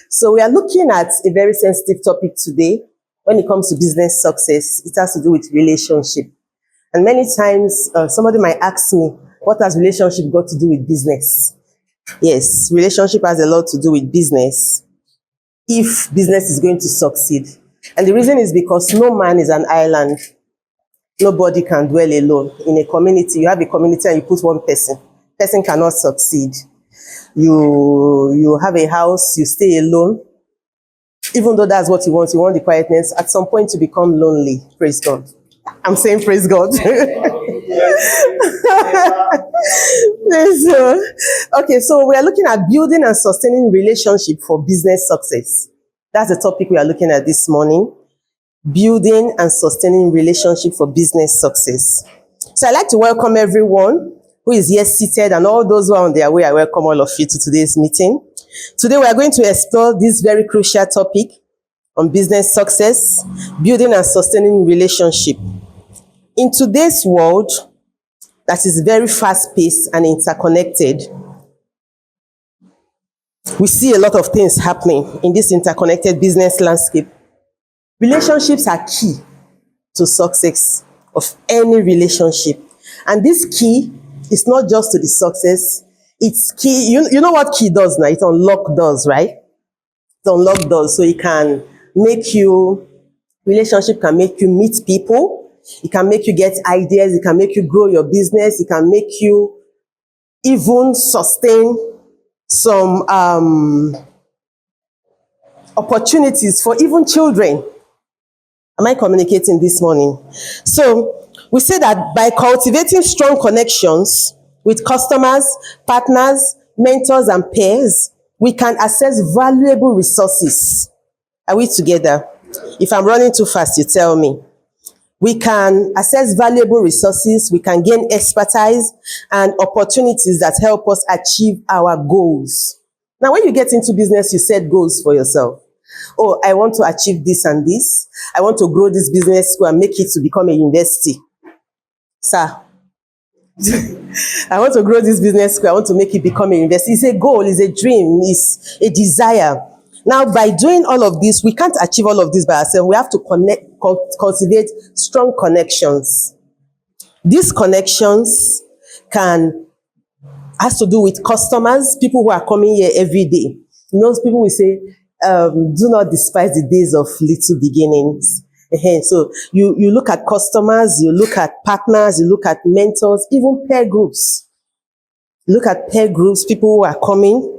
So we are looking at a very sensitive topic today. When it comes to business success, it has to do with relationship. And many times, somebody might ask me, what has relationship got to do with business? Yes, relationship has a lot to do with business if business is going to succeed. And the reason is because no man is an island. Nobody can dwell alone. In a community, you have a community and you put one person. Person cannot succeed. You have a house, you stay alone. Even though that's what you want the quietness. At some point, you become lonely. Praise God. I'm saying praise God. Okay, so we are looking at building and sustaining relationship for business success. That's the topic we are looking at this morning. Building and sustaining relationship for business success. So I'd like to welcome everyone who is here seated and all those who are on their way. I welcome all of you to today's meeting. Today we are going to explore this very crucial topic on business success, building and sustaining relationship. In today's world that is very fast-paced and interconnected, we see a lot of things happening in this interconnected business landscape. Relationships are key to success of any relationship. And this key is not just to the success, it's key. You know what key does now? It unlocks doors, right? It unlocks doors. So it can make you, relationship can make you meet people. It can make you get ideas. It can make you grow your business. It can make you even sustain some opportunities for even children. Am I communicating this morning? So we say that by cultivating strong connections with customers, partners, mentors, and peers, we can access valuable resources. Are we together? If I'm running too fast, you tell me. We can access valuable resources, we can gain expertise and opportunities that help us achieve our goals. Now, when you get into business, you set goals for yourself. Oh, I want to achieve this and this. I want to grow this business school and make it to become a university. Sir, I want to grow this business school. I want to make it become a university. It's a goal, it's a dream, it's a desire. Now, by doing all of this, we can't achieve all of this by ourselves. We have to cultivate strong connections. These connections has to do with customers, people who are coming here every day. You know, people will say, do not despise the days of little beginnings. So you look at customers, you look at partners, you look at mentors, even peer groups. Look at peer groups, people who are coming.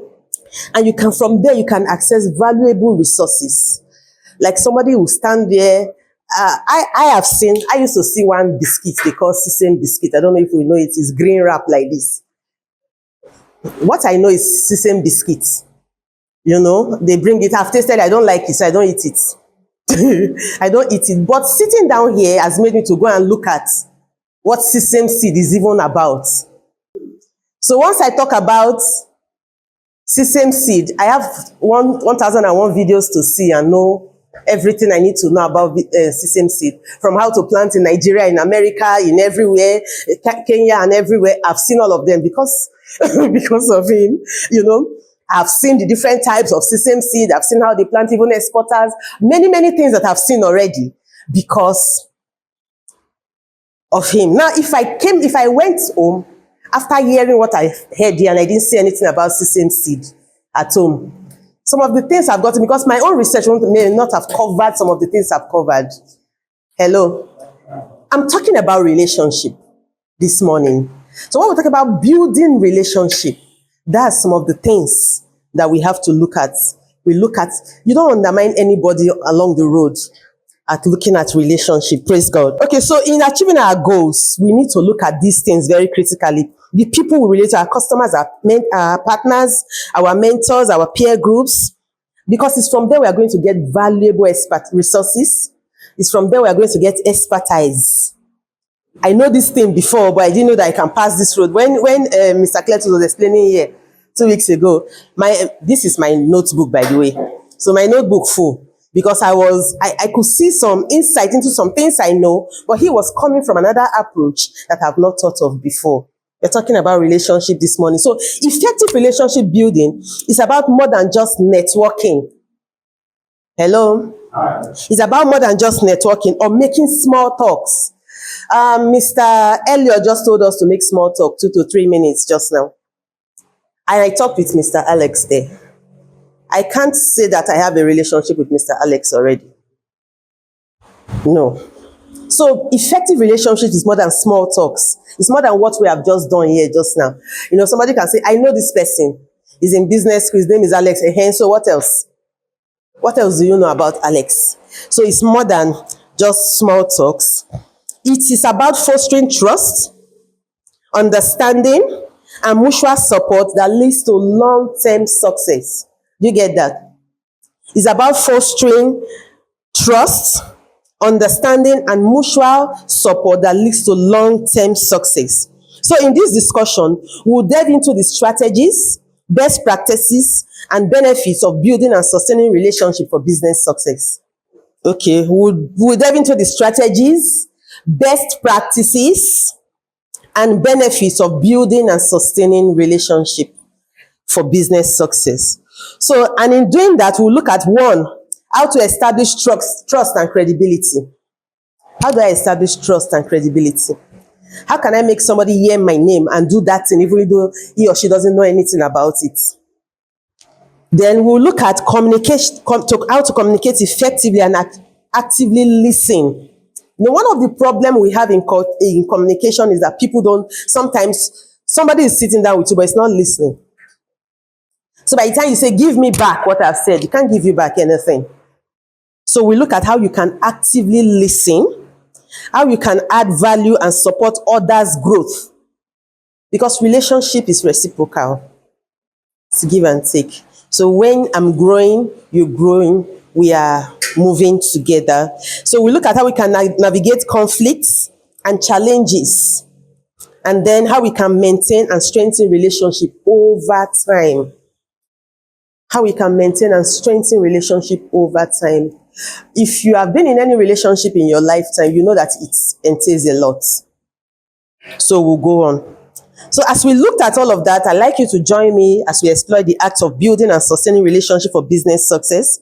And you can, from there, you can access valuable resources. Like somebody will stand there. I used to see one biscuit, they call Sisem biscuit. I don't know if we know it. It's green wrap like this. What I know is Sisem biscuit. You know, they bring it. I've tasted, I don't like it, so I don't eat it. I don't eat it. But sitting down here has made me to go and look at what Sisem seed is even about. So once I talk about Sisem seed, I have 1001 videos to see and know everything I need to know about Sisem seed. From how to plant in Nigeria, in America, in everywhere, Kenya and everywhere. I've seen all of them because of him, you know. I've seen the different types of Sisem seed. I've seen how they plant even exporters. Many things that I've seen already because of him. Now, if I went home after hearing what I heard here and I didn't see anything about Sisem seed at home, some of the things I've gotten, because my own research may not have covered some of the things I've covered. Hello. I'm talking about relationship this morning. So when we talk about building relationship, that's some of the things that we have to look at. We look at, you don't undermine anybody along the road at looking at relationship. Praise God. Okay, so in achieving our goals, we need to look at these things very critically. The people we relate to, our customers, our partners, our mentors, our peer groups, because it's from there we are going to get valuable resources. It's from there we are going to get expertise. I know this thing before, but I didn't know that I can pass this road. When Mr. Cletus was explaining here 2 weeks ago, this is my notebook, by the way. So my notebook full, because I could see some insight into some things I know, but he was coming from another approach that I've not thought of before. We're talking about relationship this morning. So effective relationship building is about more than just networking. Hello? It's about more than just networking or making small talks. Mr. Elliot just told us to make small talk, 2 to 3 minutes just now. And I talked with Mr. Alex there. I can't say that I have a relationship with Mr. Alex already. No. So effective relationship is more than small talks. It's more than what we have just done here just now. Somebody can say, I know this person. He's in business. His name is Alex. So what else? What else do you know about Alex? So it's more than just small talks. It is about fostering trust, understanding, and mutual support that leads to long-term success. Do you get that? It's about fostering trust, understanding, and mutual support that leads to long-term success. So in this discussion, we'll delve into the strategies, best practices, and benefits of building and sustaining relationship for business success. Okay, we'll delve into the strategies, best practices, and benefits of building and sustaining relationship for business success. So, and in doing that, we'll look at one, how to establish trust and credibility. How do I establish trust and credibility? How can I make somebody hear my name and do that thing even though he or she doesn't know anything about it? Then we'll look at communication, how to communicate effectively and actively listen. One of the problems we have in communication is that people don't, sometimes somebody is sitting down with you, but it's not listening. So by the time you say, give me back what I've said, you can't give you back anything. So we look at how you can actively listen, how you can add value and support others' growth. Because relationship is reciprocal. It's give and take. So when I'm growing, you're growing, we are moving together. So we look at how we can navigate conflicts and challenges. And then how we can maintain and strengthen relationship over time. How we can maintain and strengthen relationship over time. If you have been in any relationship in your lifetime, you know that it entails a lot. So we'll go on. So as we looked at all of that, I'd like you to join me as we explore the act of building and sustaining relationship for business success.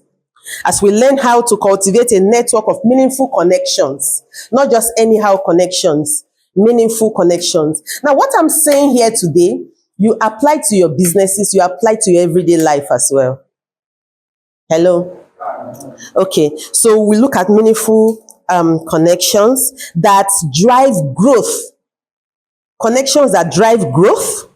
As we learn how to cultivate a network of meaningful connections, not just anyhow connections, meaningful connections. Now, what I'm saying here today, you apply to your businesses, you apply to your everyday life as well. Hello? Okay, so we look at meaningful connections that drive growth. Connections that drive growth,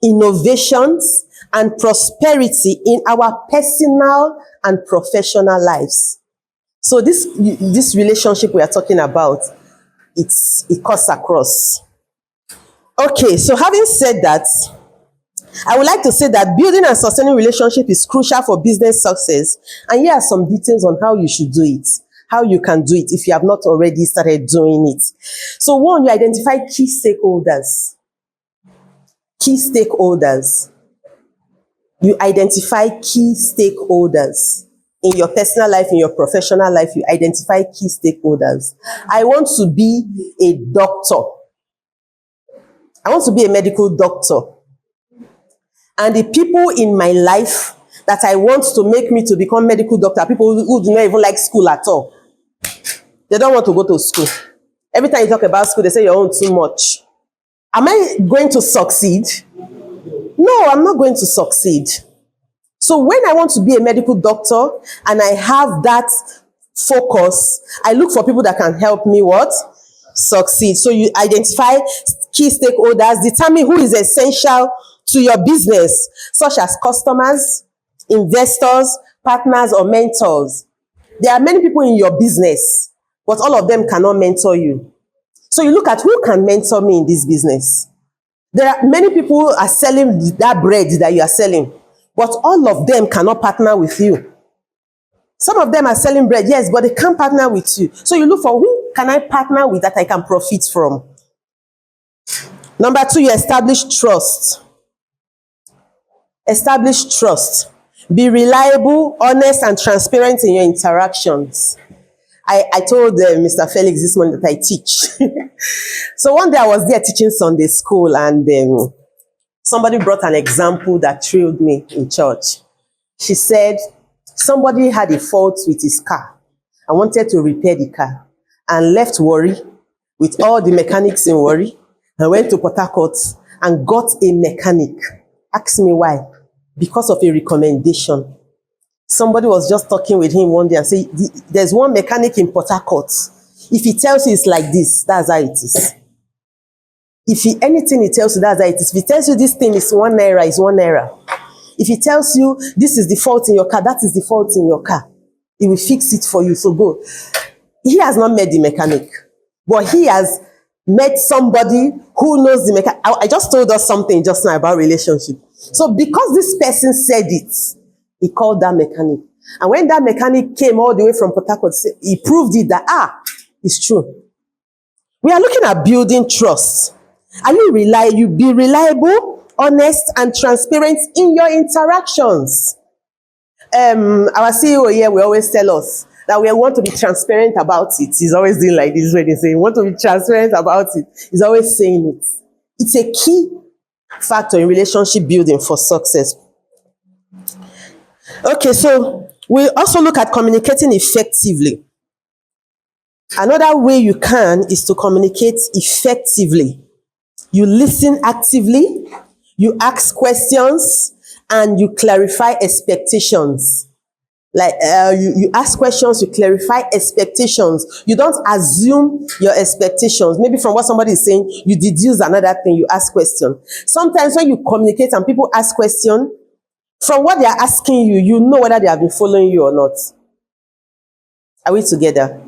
innovations, and prosperity in our personal and professional lives. So this relationship we are talking about, it cuts across. Okay, so having said that, I would like to say that building and sustaining relationship is crucial for business success. And here are some details on how you should do it, how you can do it if you have not already started doing it. So one, you identify key stakeholders. Key stakeholders. You identify key stakeholders. In your personal life, in your professional life, you identify key stakeholders. I want to be a doctor. I want to be a medical doctor. And the people in my life that I want to make me to become medical doctor, people who do not even like school at all. They don't want to go to school. Every time you talk about school, they say you're on too much. Am I going to succeed? No, I'm not going to succeed. So when I want to be a medical doctor and I have that focus, I look for people that can help me what? Succeed. So you identify key stakeholders, determine who is essential to your business, such as customers, investors, partners, or mentors. There are many people in your business, but all of them cannot mentor you. So you look at who can mentor me in this business. There are many people who are selling that bread that you are selling, but all of them cannot partner with you. Some of them are selling bread, yes, but they can't partner with you. So you look for who can I partner with that I can profit from. Number two, you establish trust. Establish trust. Be reliable, honest, and transparent in your interactions. I told Mr. Felix this morning that I teach. So one day I was there teaching Sunday school, and somebody brought an example that thrilled me in church. She said, Somebody had a fault with his car and wanted to repair the car and left Warri with all the mechanics in Warri and went to Port Harcourt and got a mechanic. Ask me why. Because of a recommendation. Somebody was just talking with him one day and say, there's one mechanic in Port Harcourt. If he tells you it's like this, that's how it is. Anything he tells you, that's how it is. If he tells you this thing is 1 naira, it's 1 naira. If he tells you this is the fault in your car, that is the fault in your car. He will fix it for you, so go. He has not met the mechanic, but he has met somebody who knows the mechanic. I just told us something just now about relationship. So because this person said it, he called that mechanic. And when that mechanic came all the way from Port Harcourt, he proved it that, it's true. We are looking at building trust. Are you be reliable, honest, and transparent in your interactions? Our CEO here will always tell us that we want to be transparent about it. He's always doing like this when he say, want to be transparent about it. He's always saying it. It's a key factor in relationship building for success. Okay, so we also look at communicating effectively. Another way you can is to communicate effectively. You listen actively, you ask questions, and you clarify expectations. Like you ask questions, you clarify expectations. You don't assume your expectations. Maybe from what somebody is saying, you deduce another thing, you ask questions. Sometimes when you communicate and people ask questions, from what they are asking you, you know whether they have been following you or not. Are we together?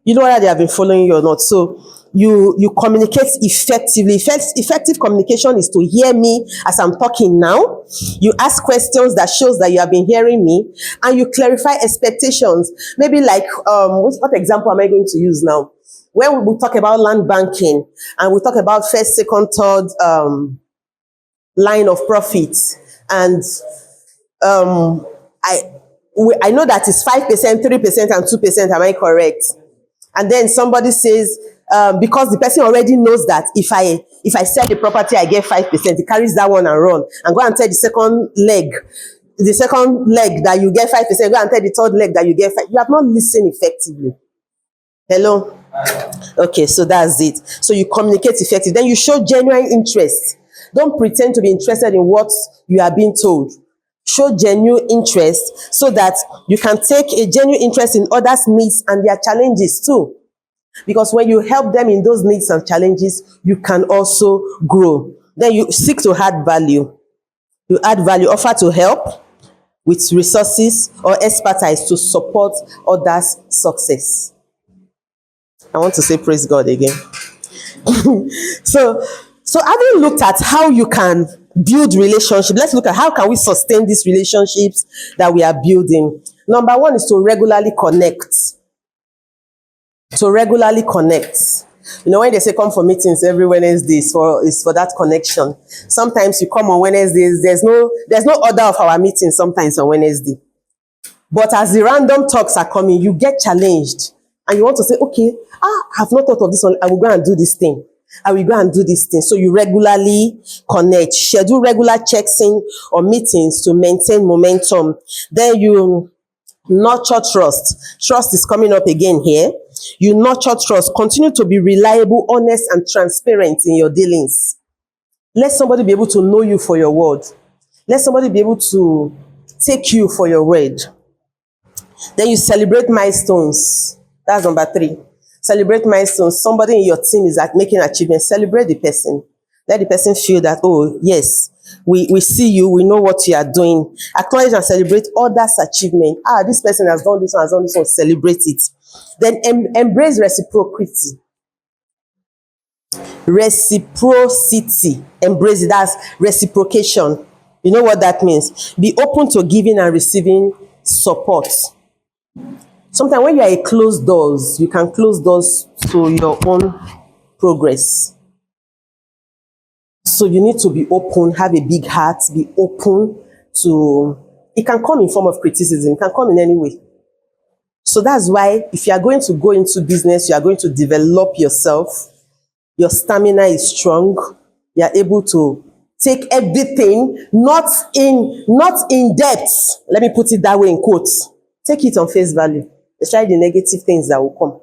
You know whether they have been following you or not. So you communicate effectively. Effective communication is to hear me as I'm talking now. You ask questions that shows that you have been hearing me, and you clarify expectations. Maybe like, what example am I going to use now? When we talk about land banking and we talk about first, second, third line of profit, and I know that it's 5%, 3%, and 2%. Am I correct? And then somebody says, because the person already knows that if I sell the property, I get 5%. He carries that one and run and go and tell the second leg that you get 5%. Go and tell the third leg that you get 5%. You have not listened effectively. Hello? Okay, so that's it. So you communicate effectively. Then you show genuine interest. Don't pretend to be interested in what you are being told. Show genuine interest so that you can take a genuine interest in others' needs and their challenges too. Because when you help them in those needs and challenges, you can also grow. Then you seek to add value. You add value, offer to help with resources or expertise to support others' success. I want to say praise God again. So having looked at how you can build relationships, let's look at how can we sustain these relationships that we are building. Number one is to regularly connect. To regularly connect. You know, when they say come for meetings every Wednesday, it's for that connection. Sometimes you come on Wednesdays, there's no order of our meetings sometimes on Wednesday. But as the random talks are coming, you get challenged and you want to say, okay, I have not thought of this one. I will go and do this thing. I will go and do this thing. So you regularly connect, schedule regular checks in or meetings to maintain momentum. Then you nurture trust. Trust is coming up again here. You nurture trust. Continue to be reliable, honest, and transparent in your dealings. Let somebody be able to know you for your word. Let somebody be able to take you for your word. Then you celebrate milestones. That's number 3. Celebrate milestones. Somebody in your team is making achievements. Celebrate the person. Let the person feel that, oh, yes, we see you. We know what you are doing. Acknowledge and celebrate others' achievement. This person has done this one, has done this one. Celebrate it. Then embrace reciprocity. Reciprocity. Embrace it. That's reciprocation. You know what that means? Be open to giving and receiving support. Sometimes when you are a closed doors, you can close doors to your own progress. So you need to be open, have a big heart, be open to, it can come in form of criticism, it can come in any way. So that's why if you are going to go into business, you are going to develop yourself, your stamina is strong, you are able to Take everything, not in depth. Let me put it that way in quotes. Take it on face value, especially the negative things that will come.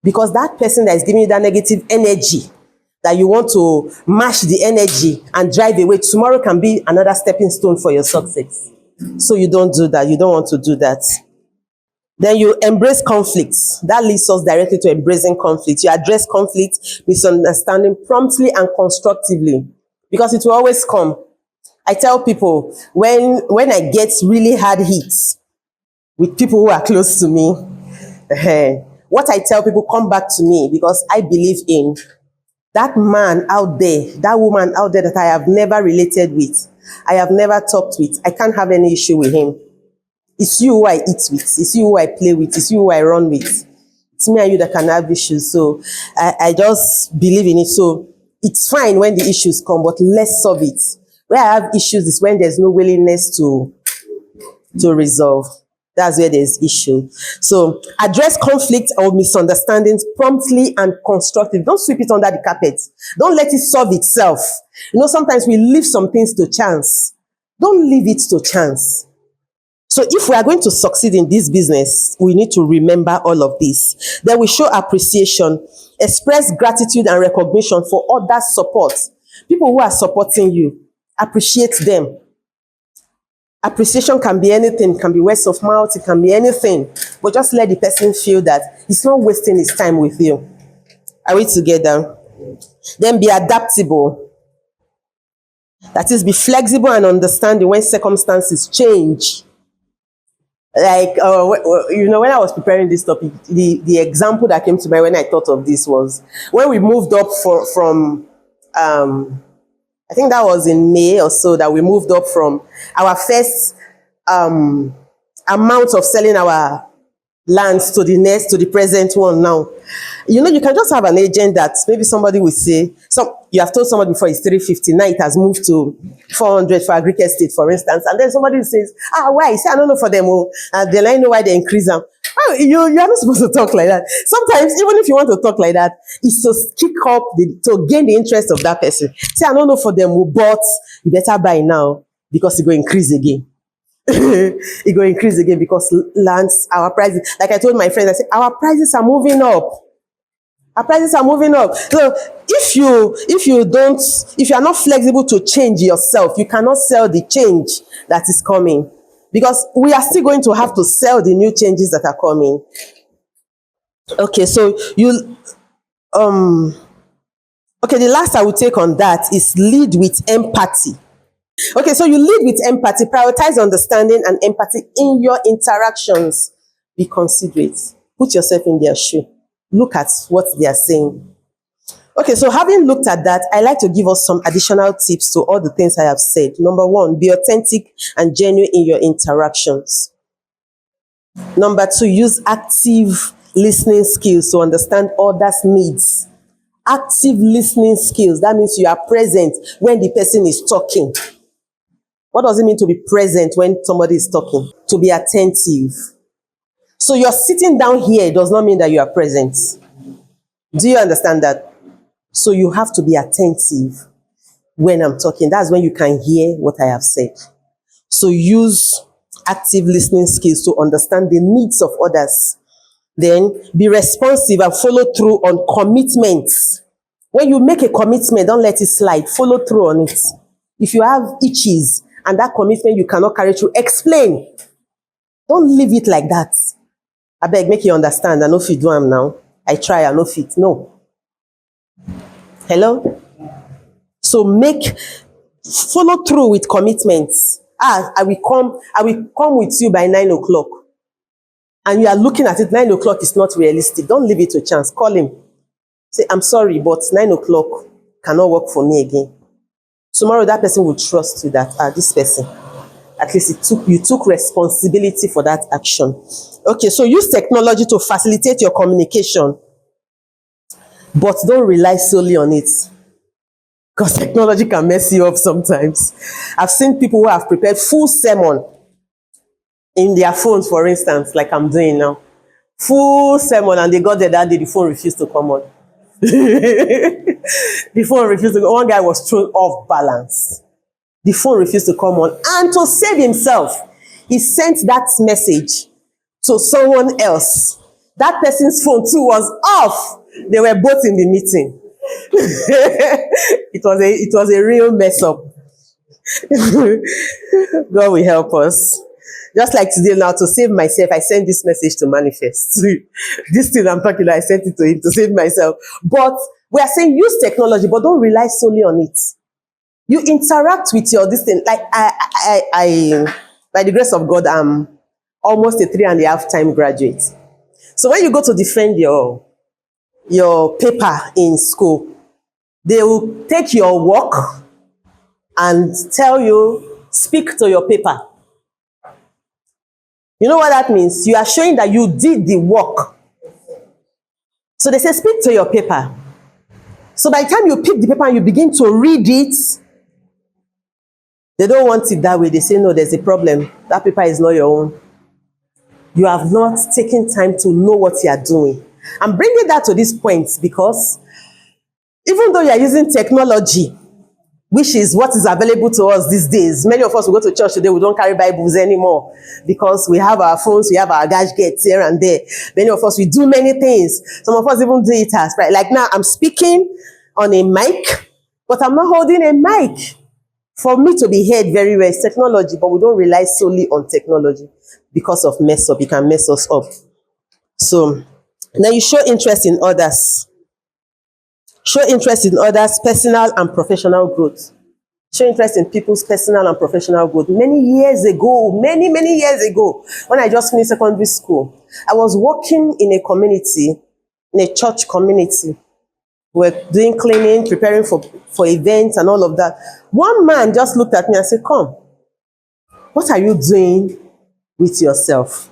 Because that person that is giving you that negative energy, that you want to mash the energy and drive away, tomorrow can be another stepping stone for your success. So you don't do that. You don't want to do that. Then you embrace conflicts. That leads us directly to embracing conflict. You address conflict, misunderstanding promptly and constructively, because it will always come. I tell people, when I get really hard hits with people who are close to me, what I tell people, come back to me, because I believe in that man out there, that woman out there that I have never related with, I have never talked with. I can't have any issue with him. It's you who I eat with. It's you who I play with. It's you who I run with. It's me and you that can have issues. So I just believe in it. So it's fine when the issues come, but let's solve it. Where I have issues is when there's no willingness to resolve. That's where there's issue. So address conflict or misunderstandings promptly and constructive. Don't sweep it under the carpet. Don't let it solve itself. Sometimes we leave some things to chance. Don't leave it to chance. So if we are going to succeed in this business, we need to remember all of this. Then we show appreciation, express gratitude and recognition for others' support. People who are supporting you, appreciate them. Appreciation can be anything, can be words of mouth, it can be anything. But just let the person feel that he's not wasting his time with you. Are we together? Then be adaptable. That is, be flexible and understanding when circumstances change. Like, when I was preparing this topic, the example that came to mind when I thought of this was when we moved up from I think that was in May or so, that we moved up from our first amount of selling our lands to the present one now. You can just have an agent that maybe somebody will say, you have told somebody before it's 350, now it has moved to 400 for Agric Estate, for instance, and then somebody says, why? Say, I don't know for them, then I know why they increase them. You're not supposed to talk like that. Sometimes, even if you want to talk like that, it's to kick up, to gain the interest of that person. Say, I don't know for them, but you better buy now, because it will increase again. It will increase again because lands, our prices, like I told my friends, I said, our prices are moving up. Our prices are moving up. So if you are not flexible to change yourself, you cannot sell the change that is coming, because we are still going to have to sell the new changes that are coming. Okay, so the last I will take on that is lead with empathy. Okay, so you lead with empathy, prioritize understanding and empathy in your interactions. Be considerate. Put yourself in their shoe. Look at what they are saying. Okay, so having looked at that, I like to give us some additional tips to all the things I have said. Number one, be authentic and genuine in your interactions. Number two, use active listening skills to understand others' needs. Active listening skills, that means you are present when the person is talking. What does it mean to be present when somebody is talking? To be attentive. So you're sitting down here does not mean that you are present. Do you understand that? So you have to be attentive when I'm talking. That's when you can hear what I have said. So use active listening skills to understand the needs of others. Then be responsive and follow through on commitments. When you make a commitment, don't let it slide. Follow through on it. If you have itches and that commitment you cannot carry through, explain. Don't leave it like that. I beg, make you understand. I know if you do them now. I try, I know fit. No. Hello? So follow through with commitments. I will come with you by 9 o'clock. And you are looking at it, 9 o'clock is not realistic. Don't leave it to chance. Call him. Say, I'm sorry, but 9 o'clock cannot work for me again. Tomorrow that person will trust you that, this person, at least you took responsibility for that action. Okay, so use technology to facilitate your communication, but don't rely solely on it, because technology can mess you up sometimes. I've seen people who have prepared full sermon in their phones, for instance, like I'm doing now. Full sermon, and they got there that day, the phone refused to come on. The phone refused to go. One guy was thrown off balance. The phone refused to come on. And to save himself, he sent that message to someone else. That person's phone too was off. They were both in the meeting. It was a real mess up. God will help us. Just like today now, to save myself, I sent this message to Manifest. This thing I'm talking about, I sent it to him to save myself. But we are saying use technology, but don't rely solely on it. You interact with your this thing. Like I by the grace of God, I'm almost a 3.5 time graduate. So when you go to defend your paper in school, they will take your work and tell you, speak to your paper. You know what that means? You are showing that you did the work. So they say, speak to your paper. So by the time you pick the paper and you begin to read it, they don't want it that way. They say, no, there's a problem. That paper is not your own. You have not taken time to know what you are doing. I'm bringing that to this point because even though you are using technology, which is what is available to us these days, many of us will go to church today, we don't carry Bibles anymore because we have our phones, we have our gadgets here and there. Many of us, we do many things. Some of us even do it as, right? Like now, I'm speaking on a mic, but I'm not holding a mic. For me to be heard very well, it's technology, but we don't rely solely on technology because of mess up. It can mess us up. So now you show interest in others. Show interest in others' personal and professional growth. Show interest in people's personal and professional growth. Many years ago, many years ago, when I just finished secondary school, I was working in a community, in a church community. We're doing cleaning, preparing for events and all of that. One man just looked at me and said, come, what are you doing with yourself?